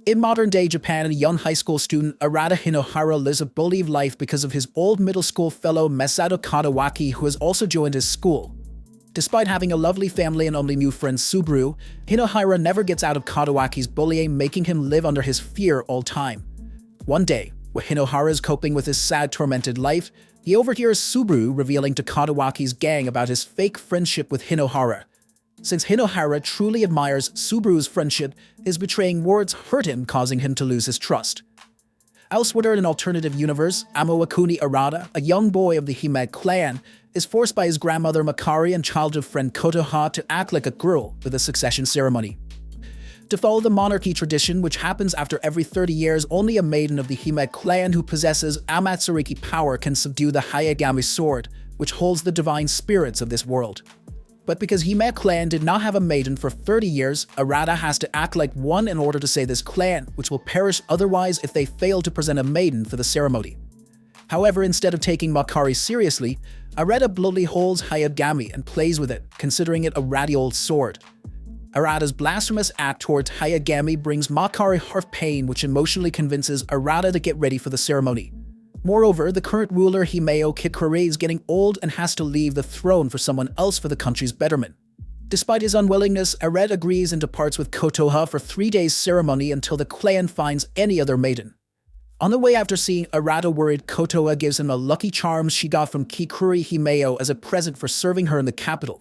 In modern-day Japan, a young high school student, Arata Hinohara, lives a bullied life because of his old middle school fellow Masato Kadawaki, who has also joined his school. Despite having a lovely family and only new friend Subaru, Hinohara never gets out of Kadawaki's bullying, making him live under his fear all time. One day, when Hinohara is coping with his sad, tormented life, he overhears Subaru revealing to Kadawaki's gang about his fake friendship with Hinohara. Since Hinohara truly admires Subaru's friendship, his betraying words hurt him, causing him to lose his trust. Elsewhere in an alternative universe, Amawakuni Arata, a young boy of the Hime clan, is forced by his grandmother Makari and childhood friend Kotoha to act like a girl with a succession ceremony. To follow the monarchy tradition, which happens after every 30 years, only a maiden of the Hime clan who possesses Amatsuriki power can subdue the Hayagami sword, which holds the divine spirits of this world. But because Hime clan did not have a maiden for 30 years, Arata has to act like one in order to save this clan, which will perish otherwise if they fail to present a maiden for the ceremony. However, instead of taking Makari seriously, Arata bluntly holds Hayagami and plays with it, considering it a ratty old sword. Arata's blasphemous act towards Hayagami brings Makari heart pain, which emotionally convinces Arata to get ready for the ceremony. Moreover, the current ruler Himeo Kikuri is getting old and has to leave the throne for someone else for the country's betterment. Despite his unwillingness, Arata agrees and departs with Kotoha for 3 days ceremony until the clan finds any other maiden. On the way, after seeing Arata worried, Kotoha gives him a lucky charm she got from Kikuri Himeo as a present for serving her in the capital.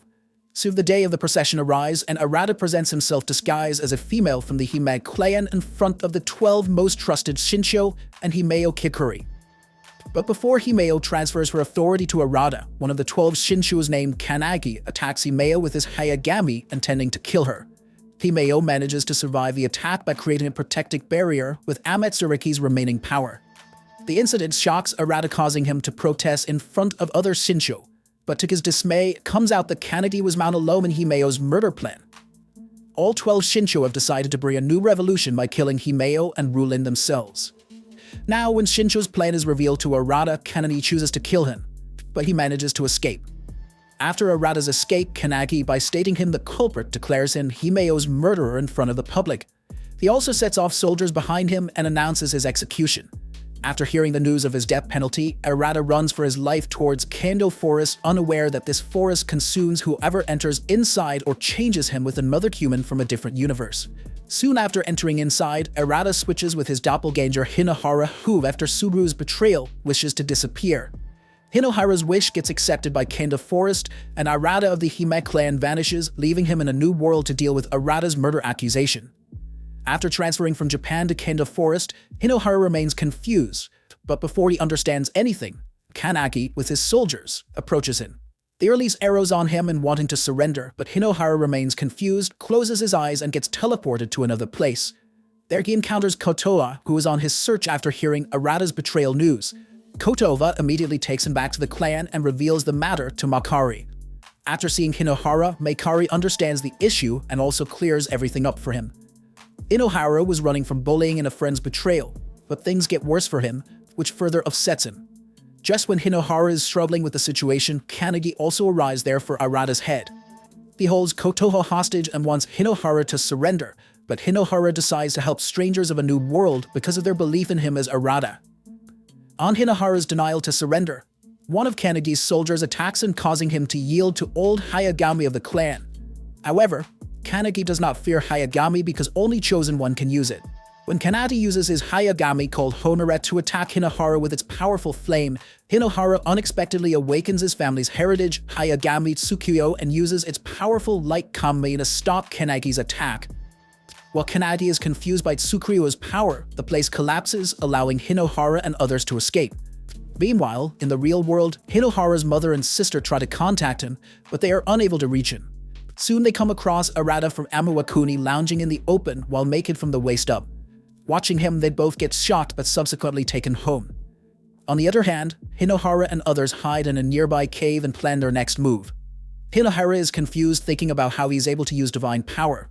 Soon the day of the procession arrives, and Arata presents himself disguised as a female from the Hime clan in front of the 12 most trusted Shinsho and Himeo Kikuri. But before Himeo transfers her authority to Arata, one of the 12 Shinshus named Kanagi attacks Himeo with his Hayagami, intending to kill her. Himeo manages to survive the attack by creating a protective barrier with Amatsuriki's remaining power. The incident shocks Arata, causing him to protest in front of other Shinsho, but to his dismay, it comes out that Kanagi was Mount alone in Himeo's murder plan. All 12 Shinsho have decided to bring a new revolution by killing Himeo and ruling themselves. Now, when Shinsho's plan is revealed to Arata, Kanagi chooses to kill him, but he manages to escape. After Arata's escape, Kanagi, by stating him the culprit, declares him Himeo's murderer in front of the public. He also sets off soldiers behind him and announces his execution. After hearing the news of his death penalty, Arata runs for his life towards Kando Forest, unaware that this forest consumes whoever enters inside or changes him with another human from a different universe. Soon after entering inside, Arata switches with his doppelganger Hinohara, who, after Subaru's betrayal, wishes to disappear. Hinohara's wish gets accepted by Kanda Forest, and Arata of the Hime clan vanishes, leaving him in a new world to deal with Arata's murder accusation. After transferring from Japan to Kanda Forest, Hinohara remains confused, but before he understands anything, Kanagi, with his soldiers, approaches him. They release arrows on him and wanting to surrender, but Hinohara remains confused, closes his eyes, and gets teleported to another place. There he encounters Kotoha, who is on his search after hearing Arata's betrayal news. Kotoha immediately takes him back to the clan and reveals the matter to Makari. After seeing Hinohara, Makari understands the issue and also clears everything up for him. Hinohara was running from bullying and a friend's betrayal, but things get worse for him, which further upsets him. Just when Hinohara is struggling with the situation, Kanagi also arrives there for Arata's head. He holds Kotoha hostage and wants Hinohara to surrender, but Hinohara decides to help strangers of a new world because of their belief in him as Arata. On Hinohara's denial to surrender, one of Kanagi's soldiers attacks him, causing him to yield to old Hayagami of the clan. However, Kanagi does not fear Hayagami because only chosen one can use it. When Kanagi uses his Hayagami called Honore to attack Hinohara with its powerful flame, Hinohara unexpectedly awakens his family's heritage, Hayagami Tsukuyo, and uses its powerful light kami to stop Kanagi's attack. While Kanagi is confused by Tsukuyo's power, the place collapses, allowing Hinohara and others to escape. Meanwhile, in the real world, Hinohara's mother and sister try to contact him, but they are unable to reach him. Soon they come across Arata from Amawakuni lounging in the open while naked from the waist up. Watching him, they both get shocked but subsequently taken home. On the other hand, Hinohara and others hide in a nearby cave and plan their next move. Hinohara is confused, thinking about how he is able to use divine power.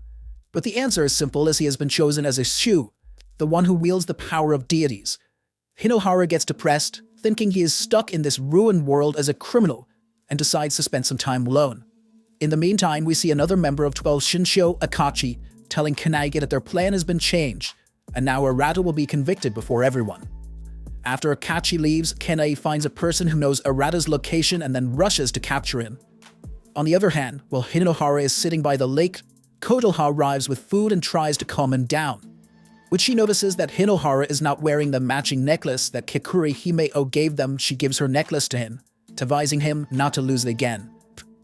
But the answer is simple, as he has been chosen as a Shu, the one who wields the power of deities. Hinohara gets depressed, thinking he is stuck in this ruined world as a criminal, and decides to spend some time alone. In the meantime, we see another member of 12 Shinsho, Akachi, telling Kanagi that their plan has been changed. and now Arata will be convicted before everyone. After Akachi leaves, Kenai finds a person who knows Arata's location and then rushes to capture him. On the other hand, while Hinohara is sitting by the lake, Kotoha arrives with food and tries to calm him down. When she notices that Hinohara is not wearing the matching necklace that Kikuri Himeo gave them, she gives her necklace to him, advising him not to lose it again.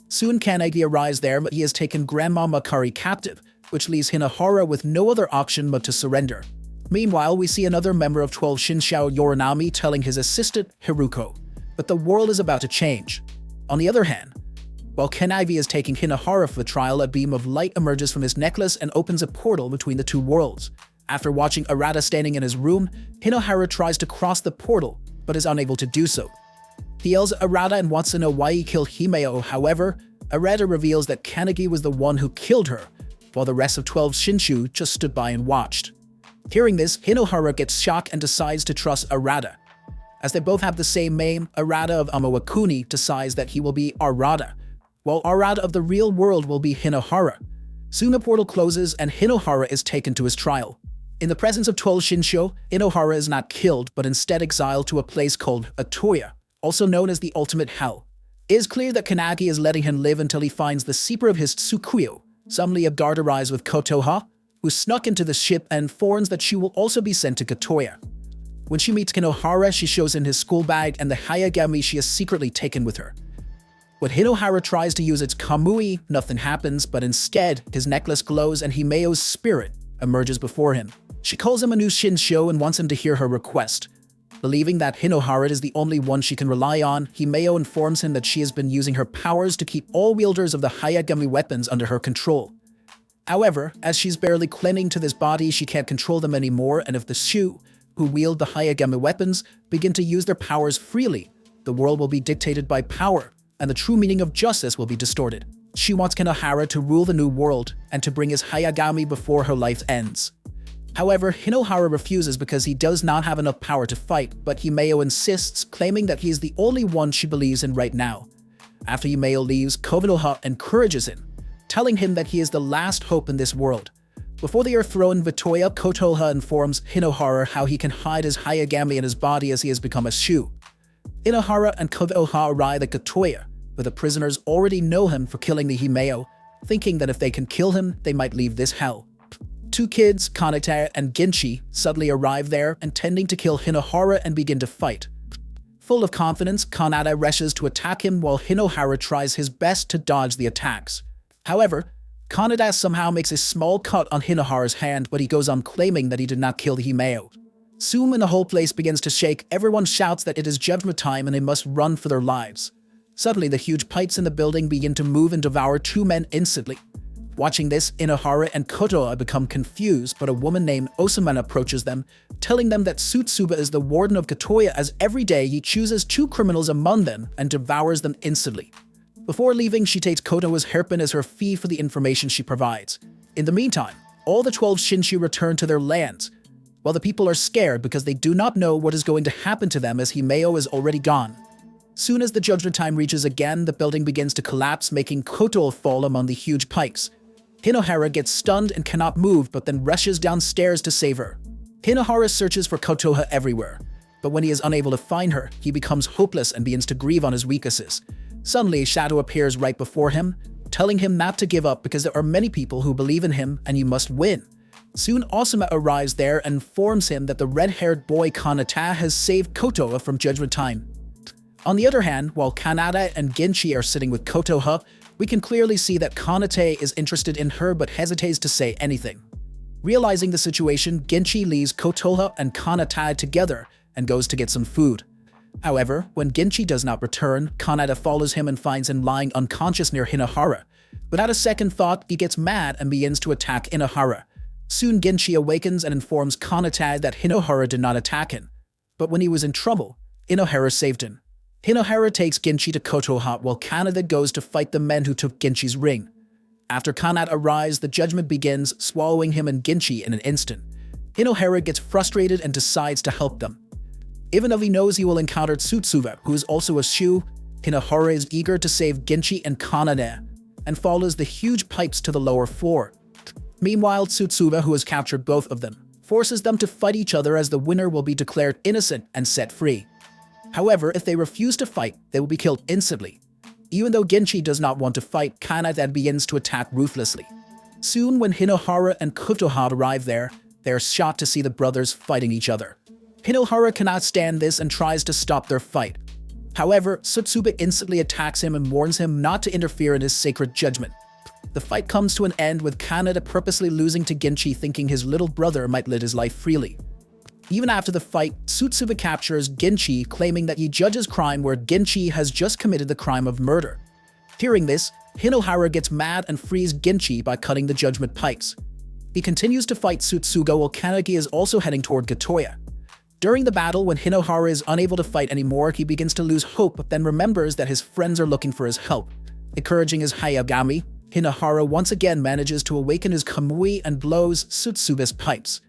Soon Kanagi arrives there, but he has taken Grandma Makari captive, which leaves Hinohara with no other option but to surrender. Meanwhile, we see another member of 12 Shinshao Yorinami telling his assistant, Hiruko, but the world is about to change. On the other hand, while Kanagi is taking Hinohara for the trial, a beam of light emerges from his necklace and opens a portal between the two worlds. After watching Arata standing in his room, Hinohara tries to cross the portal, but is unable to do so. He yells at Arata and wants to know why he killed Himeo. However, Arata reveals that Kanagi was the one who killed her, while the rest of 12 Shinshu just stood by and watched. Hearing this, Hinohara gets shocked and decides to trust Arata. As they both have the same name, Arata of Amawakuni decides that he will be Arata, while Arata of the real world will be Hinohara. Soon a portal closes and Hinohara is taken to his trial. In the presence of 12 Shinsho, Hinohara is not killed but instead exiled to a place called Atoya, also known as the Ultimate Hell. It is clear that Kanagi is letting him live until he finds the Seeper of his Tsukuyo. Suddenly a guard arrives with Kotoha, who snuck into the ship and informs that she will also be sent to Katoya. When she meets Hinohara, she shows him his school bag and the Hayagami she has secretly taken with her. When Hinohara tries to use its Kamui, nothing happens, but instead, his necklace glows and Himeo's spirit emerges before him. She calls him a new Shinsho and wants him to hear her request. Believing that Hinohara is the only one she can rely on, Himeo informs him that she has been using her powers to keep all wielders of the Hayagami weapons under her control. However, as she's barely clinging to this body, she can't control them anymore, and if the Shu, who wield the Hayagami weapons, begin to use their powers freely, the world will be dictated by power, and the true meaning of justice will be distorted. She wants Hinohara to rule the new world and to bring his Hayagami before her life ends. However, Hinohara refuses because he does not have enough power to fight, but Himeo insists, claiming that he is the only one she believes in right now. After Himeo leaves, Kotoha encourages him, telling him that he is the last hope in this world. Before they are thrown in Vitoya, Kotoha informs Hinohara how he can hide his Hayagami in his body as he has become a Shu. Hinohara and Kotoha arrive at Katoya, but the prisoners already know him for killing the Himeo, thinking that if they can kill him, they might leave this hell. Two kids, Kanata and Ginchi, suddenly arrive there, intending to kill Hinohara and begin to fight. Full of confidence, Kanata rushes to attack him while Hinohara tries his best to dodge the attacks. However, Kanata somehow makes a small cut on Hinohara's hand, but he goes on claiming that he did not kill the Himeo. Soon when the whole place begins to shake, everyone shouts that it is judgment time and they must run for their lives. Suddenly, the huge pipes in the building begin to move and devour two men instantly. Watching this, Hinohara and Kotoha become confused, but a woman named Osaman approaches them, telling them that Tsutsuba is the warden of Katoya, as every day he chooses two criminals among them and devours them instantly. Before leaving, she takes Kotoha's hairpin as her fee for the information she provides. In the meantime, all the 12 Shinshu return to their lands, while the people are scared because they do not know what is going to happen to them as Himeo is already gone. Soon as the judgment time reaches again, the building begins to collapse, making Kotoha fall among the huge pikes. Hinohara gets stunned and cannot move, but then rushes downstairs to save her. Hinohara searches for Kotoha everywhere, but when he is unable to find her, he becomes hopeless and begins to grieve on his weaknesses. Suddenly, a shadow appears right before him, telling him not to give up because there are many people who believe in him and you must win. Soon Osama arrives there and informs him that the red-haired boy Kanata has saved Kotoha from judgment time. On the other hand, while Kanata and Ginchi are sitting with Kotoha, we can clearly see that Kanata is interested in her but hesitates to say anything. Realizing the situation, Ginchi leaves Kotoha and Kanata together and goes to get some food. However, when Ginchi does not return, Kanata follows him and finds him lying unconscious near Hinohara. Without a second thought, he gets mad and begins to attack Hinohara. Soon Ginchi awakens and informs Kanata that Hinohara did not attack him. But when he was in trouble, Hinohara saved him. Hinohara takes Ginchi to Kotoha while Kanata goes to fight the men who took Ginchi's ring. After Kanata arrives, the judgment begins, swallowing him and Ginchi in an instant. Hinohara gets frustrated and decides to help them. Even though he knows he will encounter Tsutsuba, who is also a Shu, Hinohara is eager to save Ginchi and Kanata, and follows the huge pipes to the lower floor. Meanwhile, Tsutsuba, who has captured both of them, forces them to fight each other as the winner will be declared innocent and set free. However, if they refuse to fight, they will be killed instantly. Even though Ginchi does not want to fight, Kana then begins to attack ruthlessly. Soon, when Hinohara and Kutoha arrive there, they are shocked to see the brothers fighting each other. Hinohara cannot stand this and tries to stop their fight. However, Tsutsuba instantly attacks him and warns him not to interfere in his sacred judgment. The fight comes to an end with Kaneda purposely losing to Ginchi, thinking his little brother might live his life freely. Even after the fight, Tsutsuba captures Ginchi, claiming that he judges crime where Ginchi has just committed the crime of murder. Hearing this, Hinohara gets mad and frees Ginchi by cutting the judgment pipes. He continues to fight Tsutsuga while Kanagi is also heading toward Gatoya. During the battle, when Hinohara is unable to fight anymore, he begins to lose hope but then remembers that his friends are looking for his help. Encouraging his Hayagami, Hinohara once again manages to awaken his Kamui and blows Tsutsuba's pipes.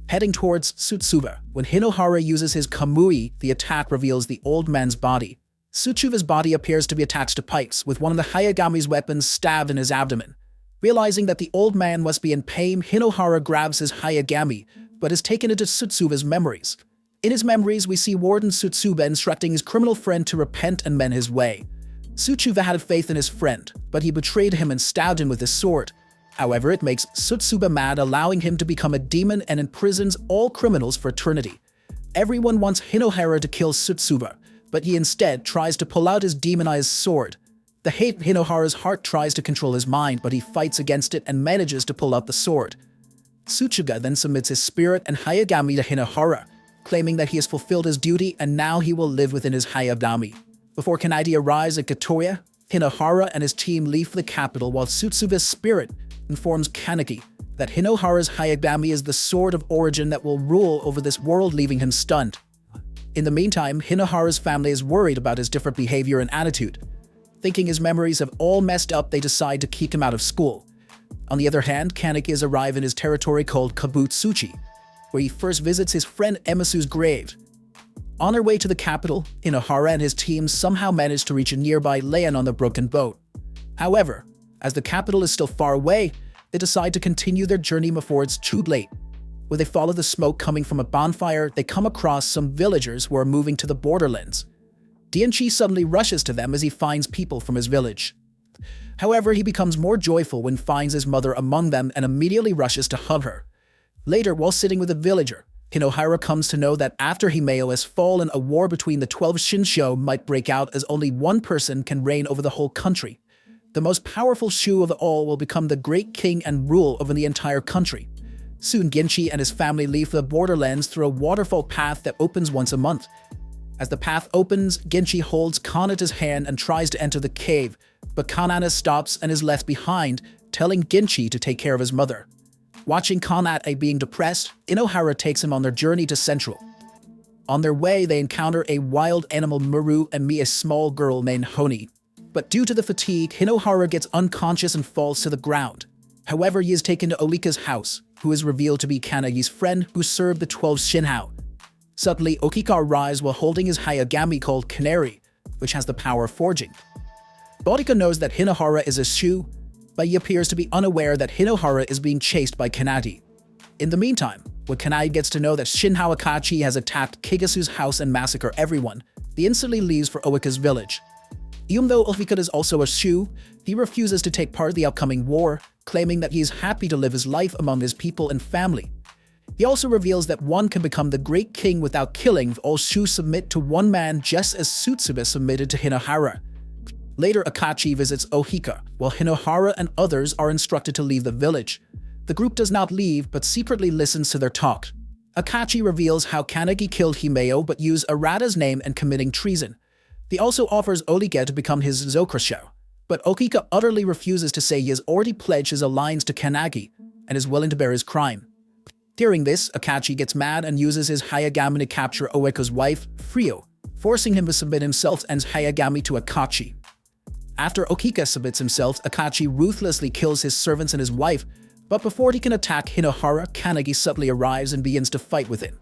Heading towards Tsutsuba, when Hinohara uses his Kamui, the attack reveals the old man's body. Tsutsuba's body appears to be attached to pipes, with one of the Hayagami's weapons stabbed in his abdomen. Realizing that the old man must be in pain, Hinohara grabs his Hayagami, but is taken into Tsutsuba's memories. In his memories, we see Warden Tsutsuba instructing his criminal friend to repent and mend his way. Tsutsuba had faith in his friend, but he betrayed him and stabbed him with his sword. However, it makes Tsutsuba mad, allowing him to become a demon and imprisons all criminals for eternity. Everyone wants Hinohara to kill Tsutsuba, but he instead tries to pull out his demonized sword. The hate in Hinohara's heart tries to control his mind, but he fights against it and manages to pull out the sword. Tsutsuga then submits his spirit and Hayagami to Hinohara, claiming that he has fulfilled his duty and now he will live within his Hayagami. Before Kanadi arrives at Gatoya, Hinohara and his team leave for the capital while Tsutsuba's spirit informs Kaneki that Hinohara's Hayagami is the sword of origin that will rule over this world, leaving him stunned. In the meantime, Hinohara's family is worried about his different behavior and attitude. Thinking his memories have all messed up, they decide to kick him out of school. On the other hand, Kaneki has arrived in his territory called Kabutsuchi, where he first visits his friend Emasu's grave. On their way to the capital, Hinohara and his team somehow manage to reach a nearby land on the broken boat. However, as the capital is still far away, they decide to continue their journey before it's too late. When they follow the smoke coming from a bonfire, they come across some villagers who are moving to the borderlands. Dianchi suddenly rushes to them as he finds people from his village. However, he becomes more joyful when finds his mother among them and immediately rushes to hug her. Later, while sitting with a villager, Hinohara comes to know that after Himeo has fallen, a war between the 12 Shinsho might break out, as only one person can reign over the whole country. The most powerful Shu of all will become the great king and rule over the entire country. Soon, Ginchi and his family leave the borderlands through a waterfall path that opens once a month. As the path opens, Ginchi holds Kanata's hand and tries to enter the cave, but Kanata stops and is left behind, telling Ginchi to take care of his mother. Watching Kanata being depressed, Inohara takes him on their journey to Central. On their way, they encounter a wild animal Muru and meet a small girl named Honi. But due to the fatigue, Hinohara gets unconscious and falls to the ground. However, he is taken to Olika's house, who is revealed to be Kanagi's friend who served the 12 Shinhao. Suddenly, Okika arrives while holding his Hayagami called Canary, which has the power of forging. Bodika knows that Hinohara is a Shu, but he appears to be unaware that Hinohara is being chased by Kanadi. In the meantime, when Kanadi gets to know that Shinhao Akachi has attacked Kigasu's house and massacred everyone, he instantly leaves for Oika's village. Even though Okika is also a Shu, he refuses to take part in the upcoming war, claiming that he is happy to live his life among his people and family. He also reveals that one can become the great king without killing if all Shu submit to one man, just as Tsutsuba submitted to Hinohara. Later, Akachi visits Ohika, while Hinohara and others are instructed to leave the village. The group does not leave, but secretly listens to their talk. Akachi reveals how Kanagi killed Himeo but used Arata's name and committing treason. He also offers Olike to become his Zokusho, but Okika utterly refuses to say he has already pledged his alliance to Kanagi and is willing to bear his crime. Hearing this, Akachi gets mad and uses his Hayagami to capture Oeka's wife, Frio, forcing him to submit himself and his Hayagami to Akachi. After Okika submits himself, Akachi ruthlessly kills his servants and his wife, but before he can attack Hinohara, Kanagi suddenly arrives and begins to fight with him.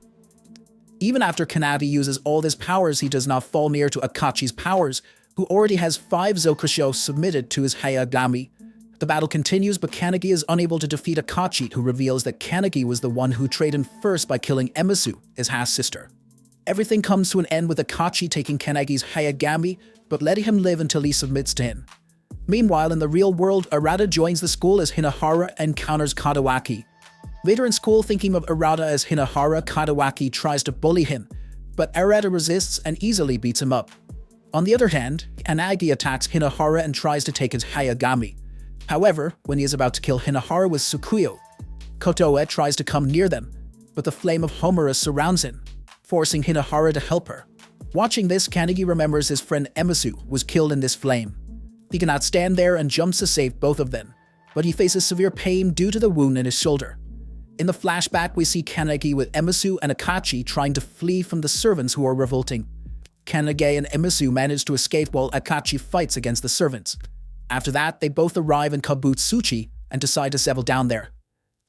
Even after Kanagi uses all his powers, he does not fall near to Akachi's powers, who already has 5 Zokusho submitted to his Hayagami. The battle continues, but Kaneki is unable to defeat Akachi, who reveals that Kaneki was the one who trained him first by killing Emisu, his half-sister. Everything comes to an end with Akachi taking Kaneki's Hayagami, but letting him live until he submits to him. Meanwhile, in the real world, Arata joins the school as Hinahara and encounters Kadawaki. Later in school, thinking of Arata as Hinahara, Kadawaki tries to bully him, but Arata resists and easily beats him up. On the other hand, Anagi attacks Hinahara and tries to take his Hayagami. However, when he is about to kill Hinahara with Tsukuyo, Kotoe tries to come near them, but the flame of Homura surrounds him, forcing Hinahara to help her. Watching this, Kaneki remembers his friend Emisu was killed in this flame. He cannot stand there and jumps to save both of them, but he faces severe pain due to the wound in his shoulder. In the flashback, we see Kaneki with Emisu and Akachi trying to flee from the servants who are revolting. Kaneki and Emisu manage to escape while Akachi fights against the servants. After that, they both arrive in Kabutsuchi and decide to settle down there.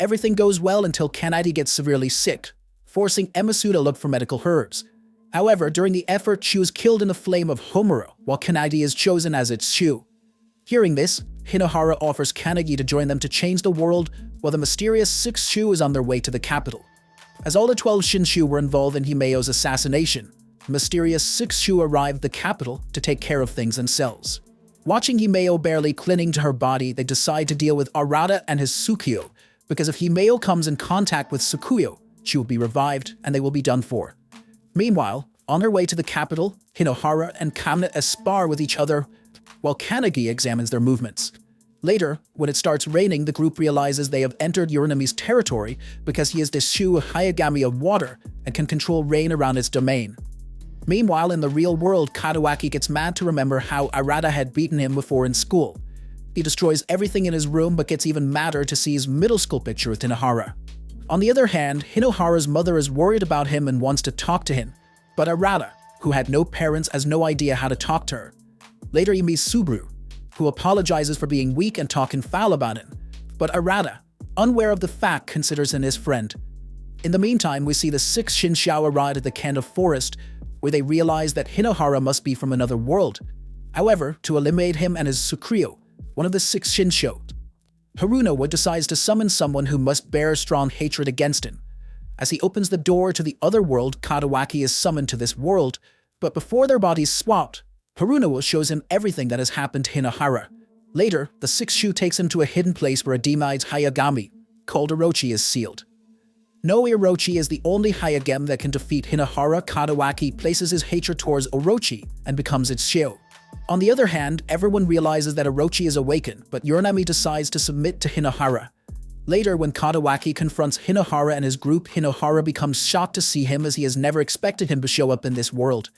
Everything goes well until Kaneki gets severely sick, forcing Emisu to look for medical herbs. However, during the effort, she was killed in the flame of Homura, while Kaneki is chosen as its Shu. Hearing this, Hinahara offers Kaneki to join them to change the world, while the mysterious 6 Shu is on their way to the capital. As all the 12 Shinshu were involved in Himeo's assassination, the mysterious 6 Shu arrived at the capital to take care of things themselves. Watching Himeo barely clinging to her body, they decide to deal with Arata and his Tsukuyo, because if Himeo comes in contact with Tsukuyo, she will be revived and they will be done for. Meanwhile, on their way to the capital, Hinohara and Kamna spar with each other, while Kaneki examines their movements. Later, when it starts raining, the group realizes they have entered Uranami's territory because he is the Shu Hayagami of water and can control rain around its domain. Meanwhile, in the real world, Kadawaki gets mad to remember how Arata had beaten him before in school. He destroys everything in his room but gets even madder to see his middle school picture with Hinohara. On the other hand, Hinohara's mother is worried about him and wants to talk to him, but Arata, who had no parents, has no idea how to talk to her. Later he meets Subru, who apologizes for being weak and talking foul about him, but Arata, unaware of the fact, considers him his friend. In the meantime, we see the 6 Shinshu arrive at the Kanda forest, where they realize that Hinohara must be from another world. However, to eliminate him and his Tsukuyo, one of the 6 Shinshu, Harunoa decides to summon someone who must bear strong hatred against him. As he opens the door to the other world, Kadawaki is summoned to this world, but before their bodies swapped, Harunoa shows him everything that has happened to Hinohara. Later, the 6 Shu takes him to a hidden place where a demonic Hayagami, called Orochi, is sealed. No, Orochi is the only Hayagami that can defeat Hinohara. Kadawaki places his hatred towards Orochi and becomes its Shu. On the other hand, everyone realizes that Orochi is awakened, but Uranami decides to submit to Hinohara. Later, when Kadawaki confronts Hinohara and his group, Hinohara becomes shocked to see him as he has never expected him to show up in this world.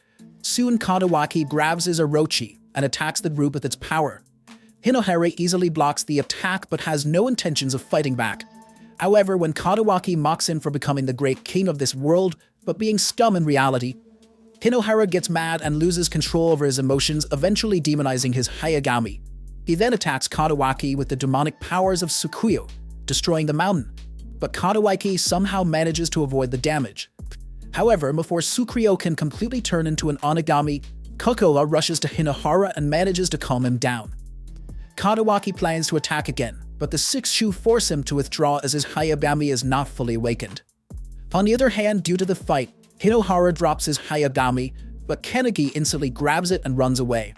Soon, Kadawaki grabs his Orochi and attacks the group with its power. Hinohara easily blocks the attack but has no intentions of fighting back. However, when Kadawaki mocks him for becoming the great king of this world, but being scum in reality, Hinohara gets mad and loses control over his emotions, eventually demonizing his Hayagami. He then attacks Kadawaki with the demonic powers of Tsukuyo, destroying the mountain, but Kadawaki somehow manages to avoid the damage. However, before Tsukuyo can completely turn into an Onigami, Kokoa rushes to Hinohara and manages to calm him down. Kadawaki plans to attack again, but the 6 Shu force him to withdraw as his Hayagami is not fully awakened. On the other hand, due to the fight, Hinohara drops his Hayagami, but Kaneki instantly grabs it and runs away.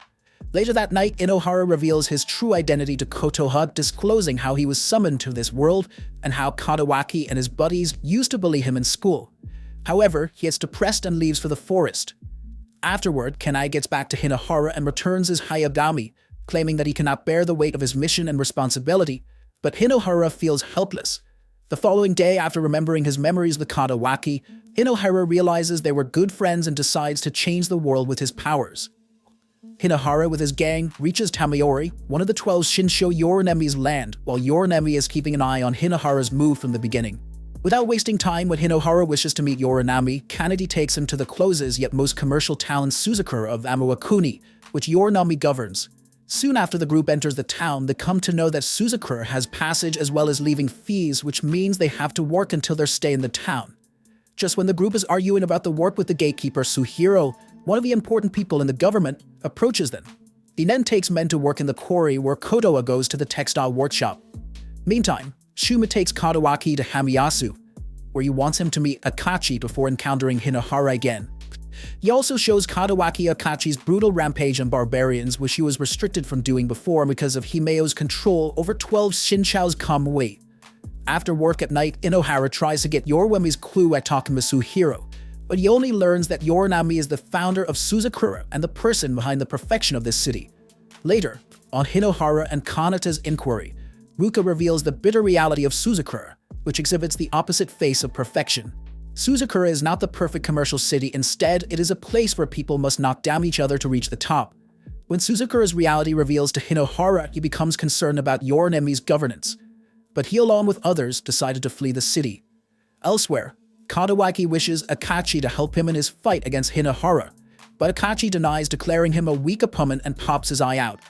Later that night, Hinohara reveals his true identity to Kotoha, disclosing how he was summoned to this world and how Kadawaki and his buddies used to bully him in school. However, he gets depressed and leaves for the forest. Afterward, Kanai gets back to Hinohara and returns his Hayagami, claiming that he cannot bear the weight of his mission and responsibility, but Hinohara feels helpless. The following day, after remembering his memories with Kadawaki, Hinohara realizes they were good friends and decides to change the world with his powers. Hinohara with his gang reaches Tamiori, one of the 12 Shinshu Uranami's land, while Uranami is keeping an eye on Hinohara's move from the beginning. Without wasting time, when Hinohara wishes to meet Uranami, Kanedi takes him to the closest yet most commercial town Suzukura of Amawakuni, which Uranami governs. Soon after the group enters the town, they come to know that Suzukura has passage as well as leaving fees, which means they have to work until their stay in the town. Just when the group is arguing about the work with the gatekeeper, Suhiro, one of the important people in the government, approaches them. He then takes men to work in the quarry where Kotoa goes to the textile workshop. Meantime, Shuma takes Katawaki to Hamayasu, where he wants him to meet Akachi before encountering Hinohara again. He also shows Katawaki Akachi's brutal rampage on barbarians, which he was restricted from doing before because of Himeo's control over 12 Shinchao's Kamui. After work at night, Inohara tries to get Yorwemi's clue at Takamasu Hiro, but he only learns that Yorinami is the founder of Suzakura and the person behind the perfection of this city. Later, on Hinohara and Kanata's inquiry, Ruka reveals the bitter reality of Suzakura, which exhibits the opposite face of perfection. Suzakura is not the perfect commercial city, instead it is a place where people must knock down each other to reach the top. When Suzakura's reality reveals to Hinohara, he becomes concerned about Yorinami's governance, but he along with others decided to flee the city. Elsewhere, Katawaki wishes Akachi to help him in his fight against Hinohara, but Akachi denies, declaring him a weak opponent and pops his eye out.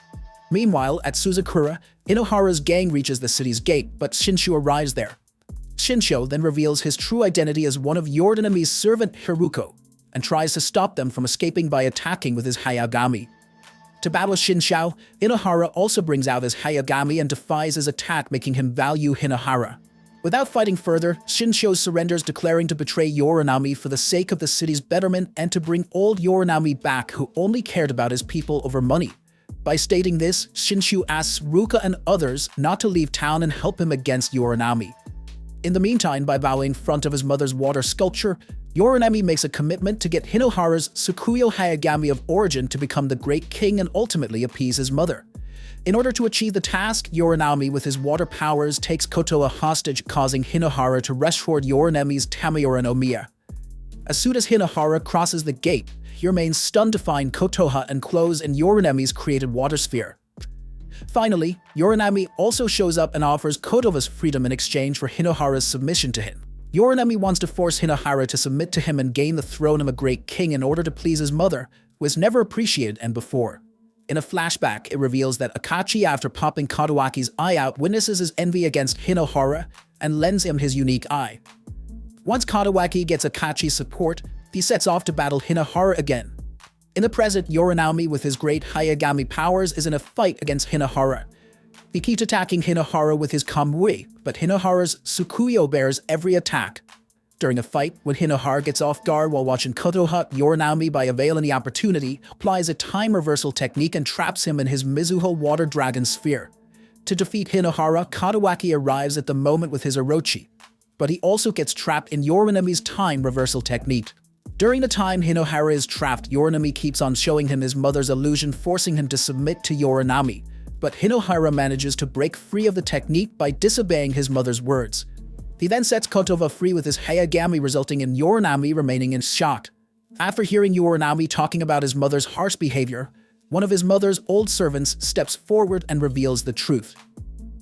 Meanwhile, at Suzakura, Inohara's gang reaches the city's gate, but Shinshu arrives there. Shinsho then reveals his true identity as one of Yorinami's servant Hiruko, and tries to stop them from escaping by attacking with his Hayagami. To battle Shinsho, Inohara also brings out his Hayagami and defies his attack, making him value Hinohara. Without fighting further, Shinsho surrenders, declaring to betray Yorinami for the sake of the city's betterment and to bring old Yorinami back, who only cared about his people over money. By stating this, Shinshu asks Ruka and others not to leave town and help him against Yorinami. In the meantime, by bowing in front of his mother's water sculpture, Yorinami makes a commitment to get Hinohara's Tsukuyo Hayagami of origin to become the great king and ultimately appease his mother. In order to achieve the task, Yorinami with his water powers takes Kotoa hostage, causing Hinohara to rush toward Yorinami's Tamayora no Miya. As soon as Hinohara crosses the gate, he remains stunned to find Kotoa enclosed in Yorinami's created water sphere. Finally, Yorinami also shows up and offers Kotoa's freedom in exchange for Hinohara's submission to him. Yorinami wants to force Hinohara to submit to him and gain the throne of a great king in order to please his mother, who was never appreciated and before. In a flashback, it reveals that Akachi, after popping Katawaki's eye out, witnesses his envy against Hinohara and lends him his unique eye. Once Katawaki gets Akachi's support, he sets off to battle Hinohara again. In the present, Yorinami with his great Hayagami powers is in a fight against Hinohara. He keeps attacking Hinohara with his Kamui, but Hinohara's Tsukuyo bears every attack. During a fight, when Hinohara gets off guard while watching Kotoa, Yorinami, by availing the opportunity, applies a time reversal technique and traps him in his Mizuho Water Dragon Sphere. To defeat Hinohara, Katawaki arrives at the moment with his Orochi, but he also gets trapped in Yorinami's time reversal technique. During the time Hinohara is trapped, Yorinami keeps on showing him his mother's illusion, forcing him to submit to Yorinami, but Hinohara manages to break free of the technique by disobeying his mother's words. He then sets Kotoa free with his Hayagami, resulting in Yorinami remaining in shock. After hearing Yorinami talking about his mother's harsh behavior, one of his mother's old servants steps forward and reveals the truth.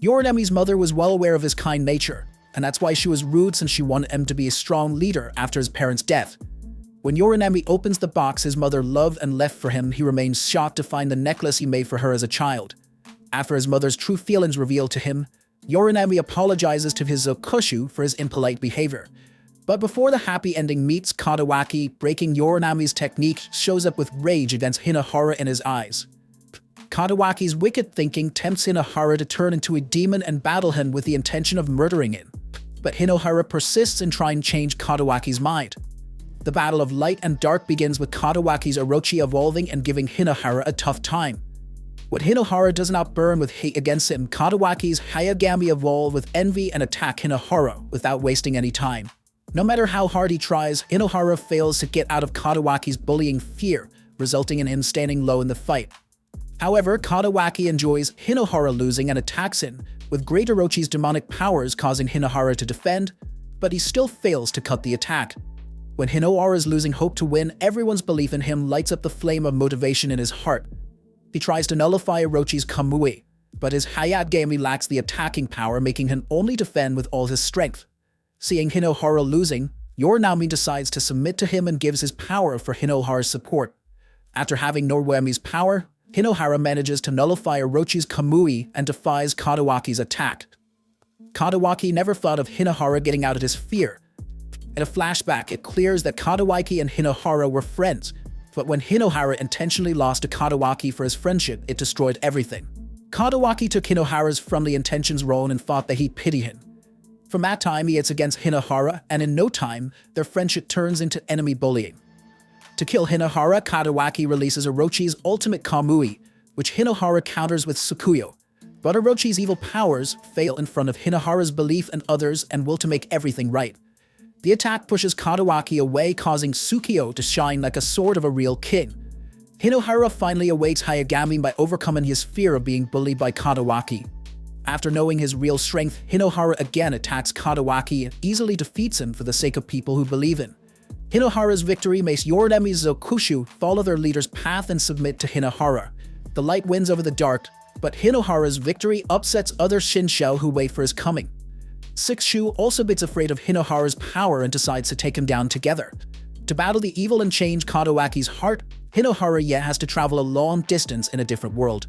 Yorinami's mother was well aware of his kind nature, and that's why she was rude, since she wanted him to be a strong leader after his parents' death. When Yorinami opens the box his mother loved and left for him, he remains shocked to find the necklace he made for her as a child. After his mother's true feelings revealed to him, Yorinami apologizes to his Zokushu for his impolite behavior. But before the happy ending meets, Katawaki, breaking Yorinami's technique, shows up with rage against Hinohara in his eyes. Katawaki's wicked thinking tempts Hinohara to turn into a demon and battle him with the intention of murdering him. But Hinohara persists in trying to change Katawaki's mind. The battle of light and dark begins with Katawaki's Orochi evolving and giving Hinohara a tough time. When Hinohara does not burn with hate against him, Katawaki's Hayagami evolve with envy and attack Hinohara without wasting any time. No matter how hard he tries, Hinohara fails to get out of Katawaki's bullying fear, resulting in him standing low in the fight. However, Katawaki enjoys Hinohara losing and attacks him with Great Orochi's demonic powers, causing Hinohara to defend, but he still fails to cut the attack. When Hinohara is losing hope to win, everyone's belief in him lights up the flame of motivation in his heart. He tries to nullify Orochi's Kamui, but his Hayagami lacks the attacking power, making him only defend with all his strength. Seeing Hinohara losing, Yorinami decides to submit to him and gives his power for Hinohara's support. After having Norwemi's power, Hinohara manages to nullify Orochi's Kamui and defies Katawaki's attack. Katawaki never thought of Hinohara getting out of his fear. In a flashback, it clears that Katawaki and Hinohara were friends, but when Hinohara intentionally lost to Kadawaki for his friendship, it destroyed everything. Kadawaki took Hinohara's friendly intentions wrong and thought that he'd pity him. From that time, he hits against Hinohara, and in no time, their friendship turns into enemy bullying. To kill Hinohara, Kadawaki releases Orochi's ultimate Kamui, which Hinohara counters with Sukuyo. But Orochi's evil powers fail in front of Hinohara's belief in others and will to make everything right. The attack pushes Kadawaki away, causing Sukuyo to shine like a sword of a real king. Hinohara finally awaits Hayagami by overcoming his fear of being bullied by Kadawaki. After knowing his real strength, Hinohara again attacks Kadawaki and easily defeats him for the sake of people who believe in. Hinohara's victory makes Yorudemi Zokushu follow their leader's path and submit to Hinohara. The light wins over the dark, but Hinohara's victory upsets other Shinshou who wait for his coming. Six Shu also gets afraid of Hinohara's power and decides to take him down together. To battle the evil and change Kadawaki's heart, Hinohara yet has to travel a long distance in a different world.